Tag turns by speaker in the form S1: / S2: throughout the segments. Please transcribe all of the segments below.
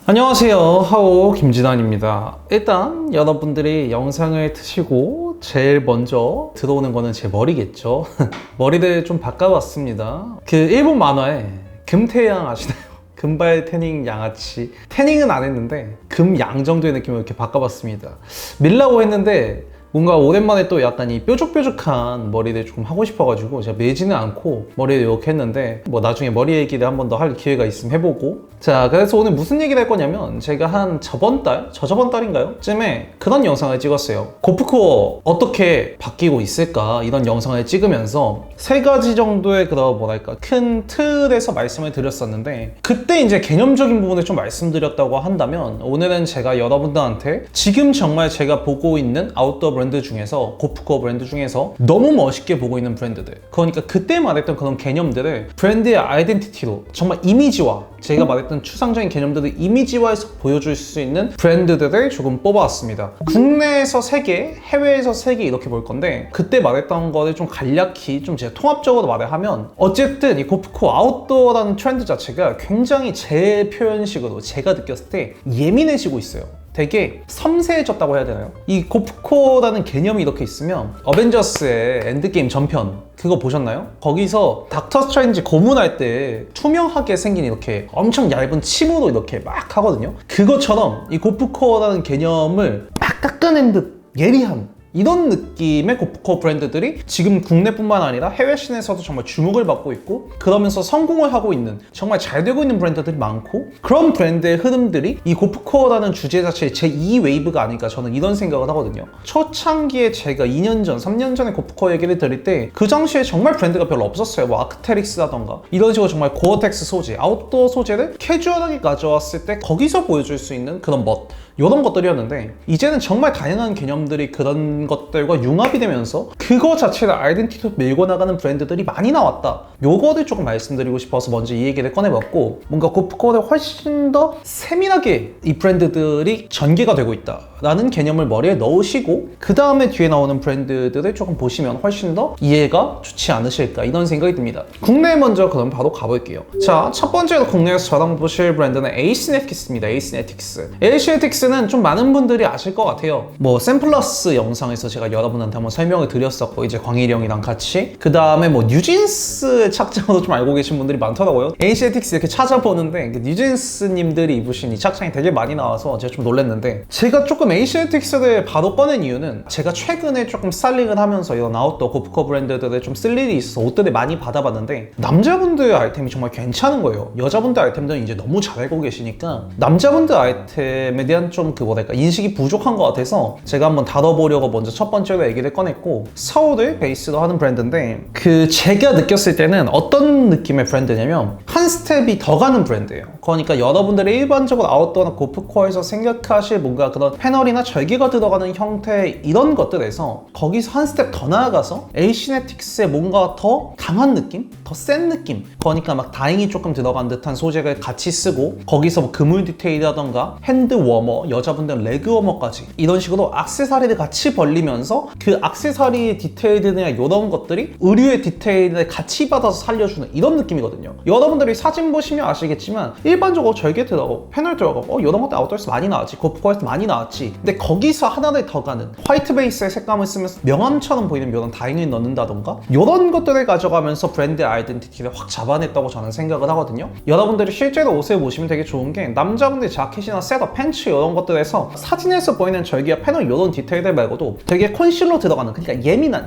S1: 안녕하세요, 하오 김진환입니다. 일단 여러분들이 영상을 트시고 제일 먼저 들어오는 거는 제 머리겠죠. 머리를 좀 바꿔봤습니다. 그 일본 만화에 금태양 아시나요? 금발 태닝 양아치. 태닝은 안 했는데 금양 정도의 느낌으로 이렇게 바꿔봤습니다. 밀라고 했는데 뭔가 오랜만에 또 약간 이 뾰족뾰족한 머리를 좀 하고 싶어가지고 제가 밀지는 않고 머리를 이렇게 했는데 뭐 나중에 머리 얘기를 한 번 더 할 기회가 있으면 해보고. 자, 그래서 오늘 무슨 얘기를 할 거냐면 제가 한 저번 달인가요? 쯤에 그런 영상을 찍었어요. 고프코어 어떻게 바뀌고 있을까 이런 영상을 찍으면서 세 가지 정도의 그런 뭐랄까 큰 틀에서 말씀을 드렸었는데, 그때 이제 개념적인 부분을 좀 말씀드렸다고 한다면 오늘은 제가 여러분들한테 지금 정말 제가 보고 있는 아웃도어 브랜드 중에서, 고프코어 브랜드 중에서 너무 멋있게 보고 있는 브랜드들, 그러니까 그때 말했던 그런 개념들을 브랜드의 아이덴티티로 정말 이미지화, 제가 말했던 추상적인 개념들을 이미지화해서 보여줄 수 있는 브랜드들을 조금 뽑아왔습니다. 국내에서 3개, 해외에서 3개 이렇게 볼 건데, 그때 말했던 거를 좀 간략히 좀 제가 통합적으로 말을 하면, 어쨌든 이 고프코어 아웃도어라는 트렌드 자체가 굉장히 제 표현식으로 제가 느꼈을 때 예민해지고 있어요. 되게 섬세해졌다고 해야 되나요? 이 고프코어라는 개념이 이렇게 있으면 어벤져스의 엔드게임 전편 그거 보셨나요? 거기서 닥터 스트레인지 고문할 때 투명하게 생긴 이렇게 엄청 얇은 침으로 이렇게 막 하거든요. 그것처럼 이 고프코어라는 개념을 막 깎아낸 듯 예리한 이런 느낌의 고프코어 브랜드들이 지금 국내뿐만 아니라 해외 씬에서도 정말 주목을 받고 있고, 그러면서 성공을 하고 있는, 정말 잘 되고 있는 브랜드들이 많고, 그런 브랜드의 흐름들이 이 고프코어라는 주제 자체의 제2웨이브가 아닐까, 저는 이런 생각을 하거든요. 초창기에 제가 2년 전, 3년 전에 고프코어 얘기를 드릴 때 그 당시에 정말 브랜드가 별로 없었어요. 뭐 아크테릭스라던가 이런 식으로 정말 고어텍스 소재, 아웃도어 소재를 캐주얼하게 가져왔을 때 거기서 보여줄 수 있는 그런 멋, 이런 것들이었는데, 이제는 정말 다양한 개념들이 그런 것들과 융합이 되면서 그거 자체를 아이덴티티로 밀고 나가는 브랜드들이 많이 나왔다. 요거를 조금 말씀드리고 싶어서 먼저 이 얘기를 꺼내봤고, 뭔가 고프코어를 훨씬 더 세밀하게 이 브랜드들이 전개가 되고 있다 라는 개념을 머리에 넣으시고, 그 다음에 뒤에 나오는 브랜드들을 조금 보시면 훨씬 더 이해가 좋지 않으실까, 이런 생각이 듭니다. 국내에 먼저 그럼 바로 가볼게요. 자, 첫 번째로 국내에서 저랑 보실 브랜드는 에이시네틱스입니다. 에이시네틱스는 좀 많은 분들이 아실 것 같아요. 뭐 샘플러스 영상에서 제가 여러분한테 한번 설명을 드렸었고, 이제 광일이 형이랑 같이, 그 다음에 뭐 뉴진스의 착장으로 좀 알고 계신 분들이 많더라고요. 에이시네틱스 이렇게 찾아보는데 뉴진스 님들이 입으신 이 착장이 되게 많이 나와서 제가 좀 놀랐는데, 제가 조금 에이시네틱스를 바로 꺼낸 이유는 제가 최근에 조금 스타일링을 하면서 이런 아웃도어 고프코어 브랜드들을 좀 쓸 일이 있어서 옷들을 많이 받아봤는데, 남자분들 아이템이 정말 괜찮은 거예요. 여자분들 아이템들은 이제 너무 잘 알고 계시니까 남자분들 아이템에 대한 좀 그 뭐랄까 인식이 부족한 것 같아서 제가 한번 다뤄보려고 먼저 첫 번째로 얘기를 꺼냈고, 서울을 베이스로 하는 브랜드인데, 그 제가 느꼈을 때는 어떤 느낌의 브랜드냐면 한 스텝이 더 가는 브랜드예요. 그러니까 여러분들이 일반적으로 아웃도어나 고프코어에서 생각하실 뭔가 그런 패널이나 절개가 들어가는 형태의 이런 것들에서 거기서 한 스텝 더 나아가서 에이시네틱스의 뭔가 더 강한 느낌? 더 센 느낌? 그러니까 막 다잉이 조금 들어간 듯한 소재를 같이 쓰고, 거기서 뭐 그물 디테일이라던가 핸드 워머, 여자분들은 레그 워머까지 이런 식으로 액세서리를 같이 벌리면서 그 액세서리 디테일이나 이런 것들이 의류의 디테일을 같이 받아서 살려주는 이런 느낌이거든요. 여러분들이 사진 보시면 아시겠지만 일반적으로 절개 들어가고 패널 들어가고 이런 것도 아웃도어에서 많이 나왔지, 고프코어에서 많이 나왔지. 근데 거기서 하나를 더 가는 화이트 베이스의 색감을 쓰면서 명암처럼 보이는 이런 다잉을 넣는다던가 이런 것들을 가져가면서 브랜드의 아이덴티티를 확 잡아냈다고 저는 생각을 하거든요. 여러분들이 실제로 옷을 보시면 되게 좋은 게, 남자분들 자켓이나 셋업, 팬츠 이런 것들에서 사진에서 보이는 절개와 패널 이런 디테일들 말고도 되게 컨실러 들어가는, 그러니까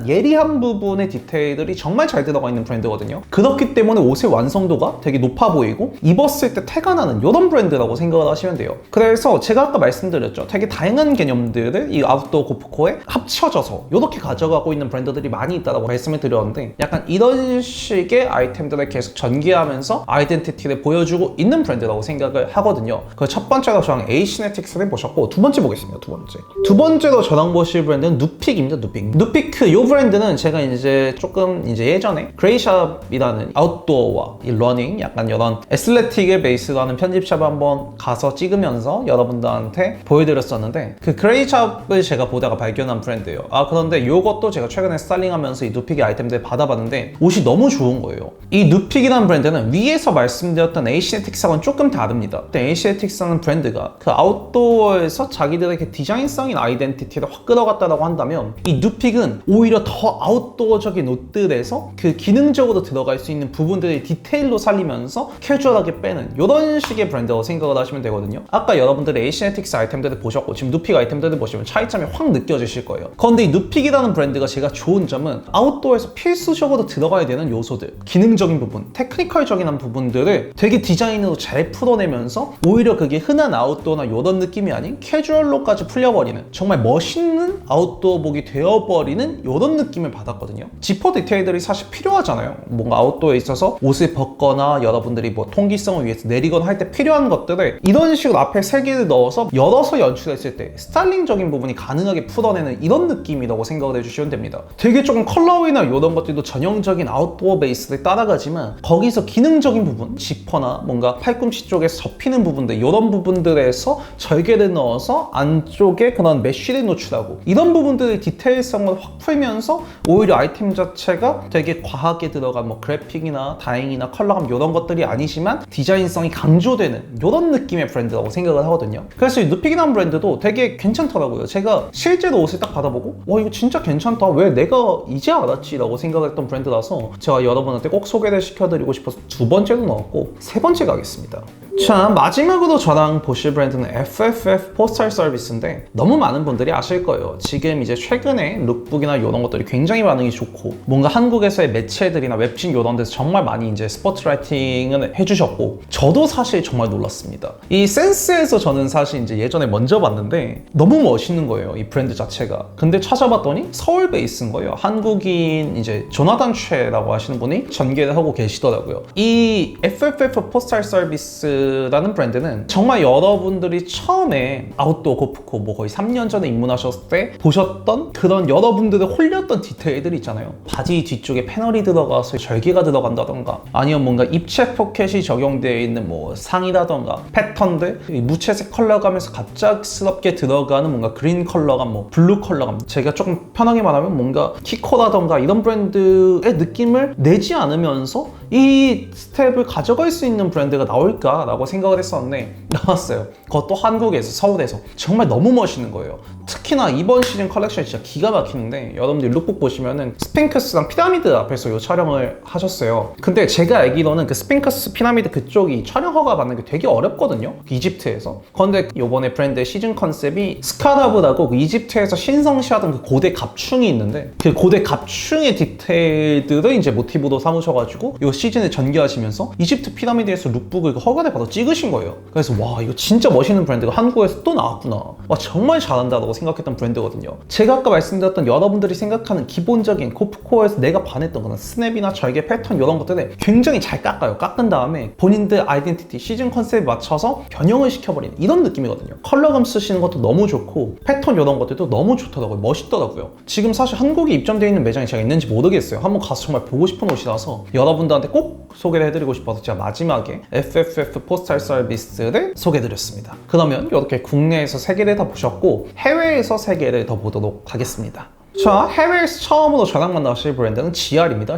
S1: 예리한 부분의 디테일들이 정말 잘 들어가 있는 브랜드거든요. 그렇기 때문에 옷의 완성도가 되게 높아 보이고 입었을 때 태가 나는 이런 브랜드라고 생각을 하시면 돼요. 그래서 제가 아까 말씀드렸죠. 되게 다양한 개념들을 이 아웃도어 고프코어에 합쳐져서 이렇게 가져가고 있는 브랜드들이 많이 있다고 말씀을 드렸는데, 약간 이런 식의 아이템들을 계속 전개하면서 아이덴티티를 보여주고 있는 브랜드라고 생각을 하거든요. 그 첫 번째로 저랑 에이시네틱스를 보셨고, 두 번째 보겠습니다. 두 번째로 저랑 보실 브랜드 브랜드는 누픽입니다. 누피크 요 브랜드는 제가 이제 조금 이제 예전에 그레이샵이라는 아웃도어와 이 러닝 약간 이런 애슬레틱에 베이스로 하는 편집샵을 한번 가서 찍으면서 여러분들한테 보여드렸었는데 그 그레이샵을 제가 보다가 발견한 브랜드예요. 그런데 요것도 제가 최근에 스타일링하면서 이 누픽의 아이템들 받아봤는데 옷이 너무 좋은 거예요. 이 누픽이라는 브랜드는 위에서 말씀드렸던 에이시네틱스하고는 조금 다릅니다. 에이시네틱스라는 브랜드가 그 아웃도어에서 자기들의 그 디자인성인 아이덴티티를 확 끌어갔다라고 한다면 이 누픽은 오히려 더 아웃도어적인 옷들에서 그 기능적으로 들어갈 수 있는 부분들을 디테일로 살리면서 캐주얼하게 빼는 이런 식의 브랜드라고 생각을 하시면 되거든요. 아까 여러분들이 에이시네틱스 아이템들을 보셨고 지금 누픽 아이템들을 보시면 차이점이 확 느껴지실 거예요. 그런데 이 누픽이라는 브랜드가 제가 좋은 점은 아웃도어에서 필수적으로 들어가야 되는 요소들, 기능적인 부분, 테크니컬적인 부분들을 되게 디자인으로 잘 풀어내면서 오히려 그게 흔한 아웃도어나 이런 느낌이 아닌 캐주얼로까지 풀려버리는 정말 멋있는 아웃도어복이 되어버리는 이런 느낌을 받았거든요. 지퍼 디테일들이 사실 필요하잖아요. 뭔가 아웃도어에 있어서 옷을 벗거나 여러분들이 뭐 통기성을 위해서 내리거나 할 때 필요한 것들을 이런 식으로 앞에 세 개를 넣어서 열어서 연출했을 때 스타일링적인 부분이 가능하게 풀어내는 이런 느낌이라고 생각을 해주시면 됩니다. 되게 조금 컬러웨이나 이런 것들도 전형적인 아웃도어 베이스를 따라가지만 거기서 기능적인 부분, 지퍼나 뭔가 팔꿈치 쪽에서 접히는 부분들 이런 부분들에서 절개를 넣어서 안쪽에 그런 메쉬를 노출하고 이런 부분들의 디테일성을 확 풀면서 오히려 아이템 자체가 되게 과하게 들어간 뭐 그래픽이나 다잉이나 컬러감 이런 것들이 아니지만 디자인성이 강조되는 이런 느낌의 브랜드라고 생각을 하거든요. 그래서 이 누픽이라는 브랜드도 되게 괜찮더라고요. 제가 실제로 옷을 딱 받아보고 와 이거 진짜 괜찮다, 왜 내가 이제 알았지? 라고 생각했던 브랜드라서 제가 여러분한테 꼭 소개를 시켜드리고 싶어서 두 번째로 넣었고 세 번째 가겠습니다. 자, 마지막으로 저랑 보실 브랜드는 FFF 포스탈 서비스인데 너무 많은 분들이 아실 거예요. 지금 이제 최근에 룩북이나 이런 것들이 굉장히 반응이 좋고 뭔가 한국에서의 매체들이나 웹진 이런 데서 정말 많이 이제 스포트라이팅을 해주셨고 저도 사실 정말 놀랐습니다. 이 센스에서 저는 사실 이제 예전에 먼저 봤는데 너무 멋있는 거예요, 이 브랜드 자체가. 근데 찾아봤더니 서울 베이스인 거예요. 한국인 이제 조나단 최라고 하시는 분이 전개를 하고 계시더라고요. 이 FFF 포스탈 서비스 라는 브랜드는 정말 여러분들이 처음에 아웃도어 고프코 뭐 거의 3년 전에 입문하셨을 때 보셨던 그런 여러분들을 홀렸던 디테일들 있잖아요. 바지 뒤쪽에 패널이 들어가서 절개가 들어간다던가 아니면 뭔가 입체 포켓이 적용되어 있는 뭐 상이라던가 패턴들, 무채색 컬러감에서 갑작스럽게 들어가는 뭔가 그린 컬러감, 뭐 블루 컬러감, 제가 조금 편하게 말하면 뭔가 키코라던가 이런 브랜드의 느낌을 내지 않으면서 이 스텝을 가져갈 수 있는 브랜드가 나올까라고 생각을 했었는데 나왔어요. 그것도 한국에서, 서울에서. 정말 너무 멋있는 거예요. 특히나 이번 시즌 컬렉션이 진짜 기가 막히는데 여러분들 룩북 보시면은 스핑크스랑 피라미드 앞에서 이 촬영을 하셨어요. 근데 제가 알기로는 그 스핑크스 피라미드 그쪽이 촬영 허가 받는 게 되게 어렵거든요, 이집트에서. 그런데 이번에 브랜드의 시즌 컨셉이 스카라브라고 그 이집트에서 신성시하던 그 고대 갑충이 있는데 그 고대 갑충의 디테일들을 이제 모티브로 삼으셔가지고 이 시즌에 전개하시면서 이집트 피라미드에서 룩북을 허가를 받아 찍으신 거예요. 그래서 와 이거 진짜 멋있는 브랜드가 한국에서 또 나왔구나, 와 정말 잘한다고 생각했던 브랜드거든요. 제가 아까 말씀드렸던 여러분들이 생각하는 기본적인 코프코어에서 내가 반했던 그런 스냅이나 절개 패턴 이런 것들을 굉장히 잘 깎아요. 깎은 다음에 본인들 아이덴티티, 시즌 컨셉에 맞춰서 변형을 시켜버리는 이런 느낌이거든요. 컬러감 쓰시는 것도 너무 좋고 패턴 이런 것들도 너무 좋더라고요. 멋있더라고요. 지금 사실 한국에 입점되어 있는 매장이 제가 있는지 모르겠어요. 한번 가서 정말 보고 싶은 옷이라서 여러분들한테 꼭 소개를 해드리고 싶어서 제가 마지막에 FFF 포스탈 서비스를 소개해드렸습니다. 그러면 이렇게 국내에서 3개를 다 보셨고 해외에서 3개를 더 보도록 하겠습니다. 자, 해외에서 처음으로 저랑 만나실 브랜드는 GR입니다.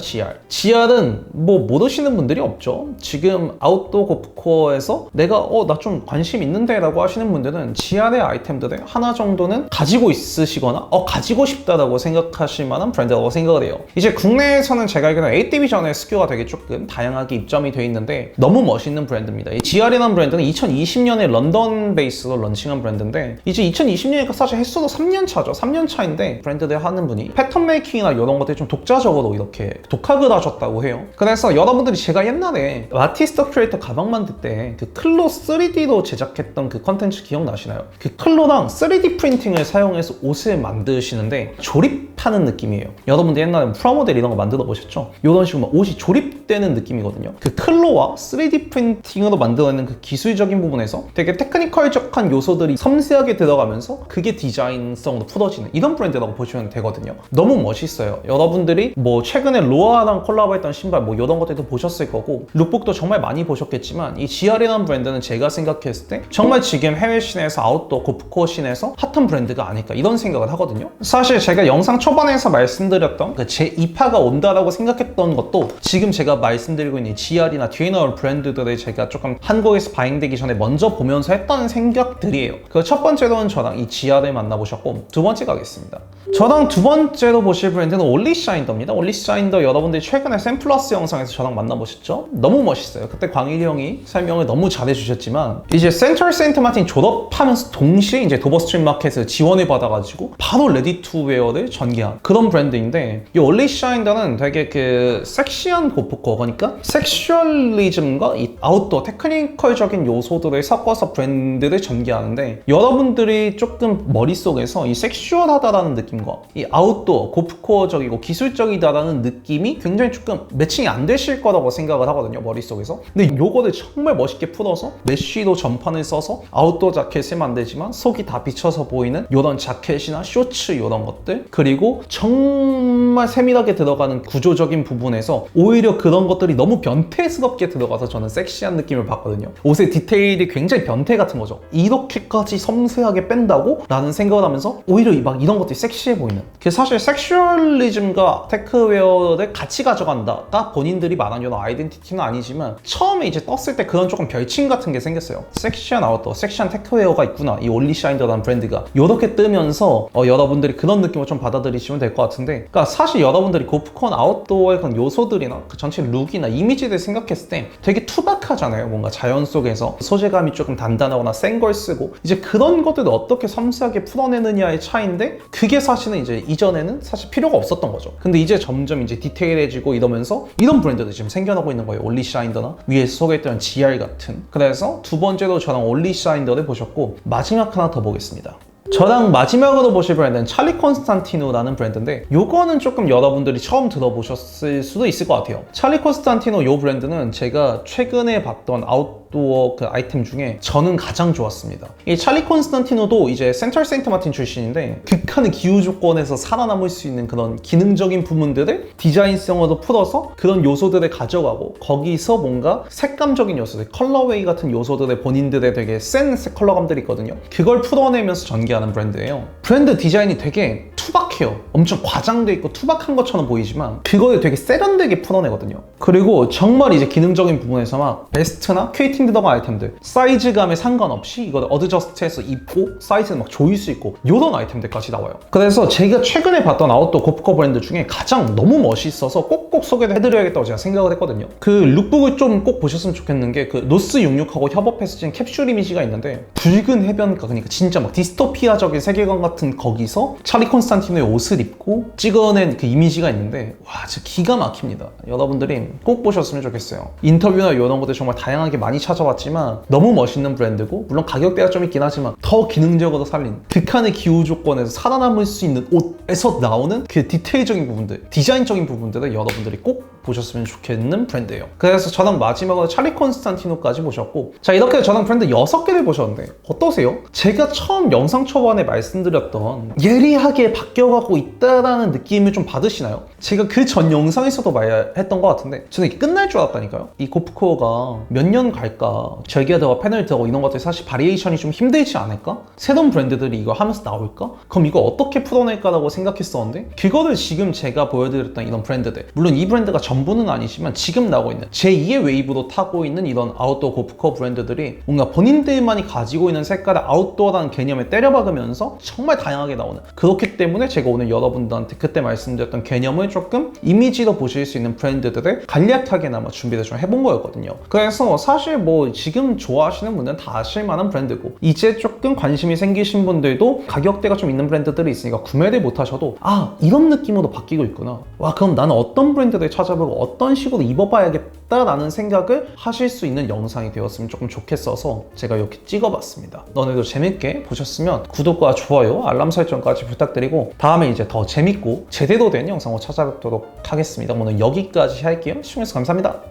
S1: GR은 뭐 모르시는 분들이 없죠. 지금 아웃도어 고프코어에서 내가 나 좀 관심 있는데 라고 하시는 분들은 GR의 아이템들을 하나 정도는 가지고 있으시거나 가지고 싶다라고 생각하실 만한 브랜드라고 생각을 해요. 이제 국내에서는 제가 알기로는 8디비전의 SKU가 되게 조금 다양하게 입점이 되어 있는데 너무 멋있는 브랜드입니다. 이 GR이라는 브랜드는 2020년에 런던 베이스로 런칭한 브랜드인데 이제 2020년이니까 사실 횟수도 3년 차죠. 3년 차인데 브랜드들 하는 분이 패턴 메이킹이나 이런 것들이 좀 독자적으로 이렇게 독학을 하셨다고 해요. 그래서 여러분들이 제가 옛날에 아티스트 크리에이터 가방 만들 때 그 클로 3D로 제작했던 그 컨텐츠 기억나시나요? 그 클로랑 3D 프린팅을 사용해서 옷을 만드시는데 조립하는 느낌이에요. 여러분들 옛날에 프라모델 이런 거 만들어 보셨죠? 이런 식으로 막 옷이 조립되는 느낌이거든요. 그 클로와 3D 프린팅으로 만들어내는 그 기술적인 부분에서 되게 테크니컬적한 요소들이 섬세하게 들어가면서 그게 디자인성으로 풀어지는 이런 브랜드라고 보시면 되거든요. 너무 멋있어요. 여러분들이 뭐 최근에 로아랑 콜라보했던 신발 뭐 이런 것들도 보셨을 거고 룩북도 정말 많이 보셨겠지만 이 GR이라는 브랜드는 제가 생각했을 때 정말 지금 해외 씬에서 아웃도어 고프코어 씬에서 핫한 브랜드가 아닐까 이런 생각을 하거든요. 사실 제가 영상 초반에서 말씀드렸던 그 제2파가 온다라고 생각했던 것도 지금 제가 말씀드리고 있는 GR이나 뒤에 나올 브랜드들을 제가 조금 한국에서 바잉되기 전에 먼저 보면서 했던 생각들이에요. 그 첫 번째로는 저랑 이 GR을 만나보셨고 두 번째 가겠습니다. 저랑 두 번째로 보실 브랜드는 올리샤인더입니다. 올리샤인더 여러분들이 최근에 샘플러스 영상에서 저랑 만나보셨죠? 너무 멋있어요. 그때 광일이 형이 설명을 너무 잘해주셨지만 이제 센트럴 세인트 마틴 졸업하면서 동시에 이제 도버스트림 마켓을 지원을 받아가지고 바로 레디 투 웨어를 전개한 그런 브랜드인데 이 올리샤인더는 되게 그 섹시한 고프코어 그러니까 섹슈얼리즘과 이 아웃도어 테크니컬적인 요소들을 섞어서 브랜드를 전개하는데 여러분들이 조금 머릿속에서 이 섹슈얼하다라는 느낌과 이 아웃도어 고프코어적이고 기술적이다라는 느낌이 굉장히 조금 매칭이 안 되실 거라고 생각을 하거든요, 머릿속에서. 근데 요거를 정말 멋있게 풀어서 메쉬로 전판을 써서 아웃도어 자켓을 만들지만 속이 다 비쳐서 보이는 요런 자켓이나 쇼츠 요런 것들, 그리고 정말 세밀하게 들어가는 구조적인 부분에서 오히려 그런 것들이 너무 변태스럽게 들어가서 저는 섹시한 느낌을 받거든요. 옷의 디테일이 굉장히 변태 같은 거죠. 이렇게까지 섬세하게 뺀다고? 라는 생각을 하면서 오히려 막 이런 것들이 섹시해 보이는, 사실 섹슈얼리즘과 테크웨어를 같이 가져간다가 본인들이 말한 이런 아이덴티티는 아니지만 처음에 이제 떴을 때 그런 조금 별칭 같은 게 생겼어요. 섹시한 아웃도어, 섹시한 테크웨어가 있구나, 이 올리샤인더라는 브랜드가. 이렇게 뜨면서 여러분들이 그런 느낌을 좀 받아들이시면 될 것 같은데, 그러니까 사실 여러분들이 고프콘 아웃도어의 그런 요소들이나 그 전체 룩이나 이미지를 생각했을 때 되게 투박하잖아요. 뭔가 자연 속에서 소재감이 조금 단단하거나 센 걸 쓰고, 이제 그런 것들을 어떻게 섬세하게 풀어내느냐의 차이인데, 그게 사실은 이제 이전에는 사실 필요가 없었던 거죠. 근데 이제 점점 이제 디테일해지고 이러면서 이런 브랜드도 지금 생겨나고 있는 거예요. 올리샤인더나 위에서 소개했던 GR 같은. 그래서 두 번째로 저랑 올리샤인더를 보셨고, 마지막 하나 더 보겠습니다. 저랑 마지막으로 보실 브랜드는 찰리 콘스탄티노라는 브랜드인데, 요거는 조금 여러분들이 처음 들어보셨을 수도 있을 것 같아요. 찰리 콘스탄티노 요 브랜드는 제가 최근에 봤던 아웃도어 그 아이템 중에 저는 가장 좋았습니다. 이 찰리 콘스탄티노도 이제 센트럴 세인트 마틴 출신인데 극한의 기후 조건에서 살아남을 수 있는 그런 기능적인 부분들을 디자인성으로 풀어서 그런 요소들을 가져가고, 거기서 뭔가 색감적인 요소들, 컬러웨이 같은 요소들의 본인들의 되게 센 컬러감들이 있거든요. 그걸 풀어내면서 전개하는 브랜드예요. 브랜드 디자인이 되게 투박해요. 엄청 과장돼 있고 투박한 것처럼 보이지만 그거를 되게 세련되게 풀어내거든요. 그리고 정말 이제 기능적인 부분에서 막 베스트나 퀘이팅 들어간 아이템들, 사이즈감에 상관없이 이걸 어드저스트해서 입고 사이즈는 막 조일 수 있고 이런 아이템들까지 나와요. 그래서 제가 최근에 봤던 아웃도어 고프코어 브랜드 중에 가장 너무 멋있어서 꼭꼭 소개를 해드려야겠다고 제가 생각을 했거든요. 그 룩북을 좀 꼭 보셨으면 좋겠는 게, 그 노스 66하고 협업해서 찍은 캡슐 이미지가 있는데, 붉은 해변가, 그러니까 진짜 막 디스토피아적인 세계관 같은 거기서 찰리 콘스탄티노의 옷을 입고 찍어낸 그 이미지가 있는데, 와 진짜 기가 막힙니다. 여러분들이 꼭 보셨으면 좋겠어요. 인터뷰나 이런 것들 정말 다양하게 많이 찾아봤지만 너무 멋있는 브랜드고, 물론 가격대가 좀 있긴 하지만 더 기능적으로 살린 극한의 기후 조건에서 살아남을 수 있는 옷에서 나오는 그 디테일적인 부분들, 디자인적인 부분들을 여러분들이 꼭 보셨으면 좋겠는 브랜드예요. 그래서 저랑 마지막으로 찰리 콘스탄티노까지 보셨고, 자 이렇게 저랑 브랜드 6개를 보셨는데 어떠세요? 제가 처음 영상 초반에 말씀드렸던 예리하게 바뀌어가고 있다라는 느낌을 좀 받으시나요? 제가 그 전 영상에서도 말했던 것 같은데, 저는 이게 끝날 줄 알았다니까요. 이 고프코어가 몇 년 갈까, 절개하다가 패널 들어가고 이런 것들 사실 바리에이션이 좀 힘들지 않을까? 새로운 브랜드들이 이거 하면서 나올까? 그럼 이거 어떻게 풀어낼까라고 생각했었는데, 그거를 지금 제가 보여드렸던 이런 브랜드들, 물론 이 브랜드가 전부는 아니지만 지금 나오고 있는 제2의 웨이브로 타고 있는 이런 아웃도어 고프코 브랜드들이 뭔가 본인들만이 가지고 있는 색깔의 아웃도어라는 개념에 때려박으면서 정말 다양하게 나오는, 그렇기 때문에 제가 오늘 여러분들한테 그때 말씀드렸던 개념을 조금 이미지로 보실 수 있는 브랜드들을 간략하게나마 준비를 좀 해본 거였거든요. 그래서 사실 뭐 지금 좋아하시는 분들은 다 아실 만한 브랜드고, 이제 조금 관심이 생기신 분들도 가격대가 좀 있는 브랜드들이 있으니까 구매를 못 하셔도 아, 이런 느낌으로 바뀌고 있구나, 와 그럼 나는 어떤 브랜드를 찾아보고 어떤 식으로 입어봐야겠다라는 생각을 하실 수 있는 영상이 되었으면 조금 좋겠어서 제가 이렇게 찍어봤습니다. 오늘도 재밌게 보셨으면 구독과 좋아요, 알람 설정까지 부탁드리고 다음에 이제 더 재밌고 제대로 된 영상으로 찾아뵙도록 하겠습니다. 오늘 여기까지 할게요. 시청해주셔서 감사합니다.